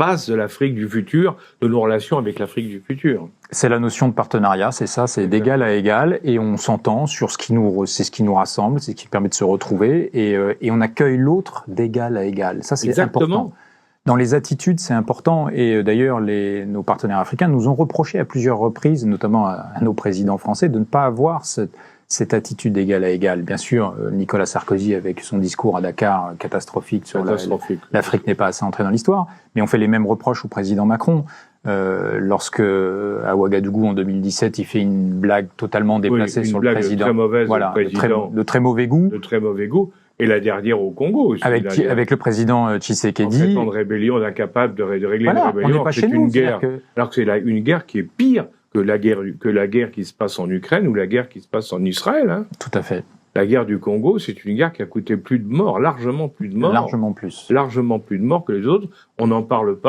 base de l'Afrique du futur, de nos relations avec l'Afrique du futur. C'est la notion de partenariat, c'est ça, c'est d'égal à égal, et on s'entend sur c'est ce qui nous rassemble, c'est ce qui permet de se retrouver, et on accueille l'autre d'égal à égal. Ça, c'est important. Dans les attitudes, c'est important, et d'ailleurs, nos partenaires africains nous ont reproché à plusieurs reprises, notamment à nos présidents français, de ne pas avoir cette attitude d'égal à égal. Bien sûr, Nicolas Sarkozy, avec son discours à Dakar catastrophique sur l'Afrique n'est pas assez entrée dans l'histoire, mais on fait les mêmes reproches au président Macron. Lorsque à Ouagadougou en 2017, il fait une blague totalement déplacée sur le président, très mauvaise, voilà, de très mauvais goût, et la dernière au Congo aussi. Avec le président Tshisekedi. En rébellion, on est incapable de régler une rébellion. C'est une guerre. Alors que c'est une guerre qui est pire que la guerre qui se passe en Ukraine ou la guerre qui se passe en Israël. Hein. Tout à fait. La guerre du Congo, c'est une guerre qui a coûté plus de morts, largement plus de morts. Largement plus. Largement plus de morts que les autres. On n'en parle pas.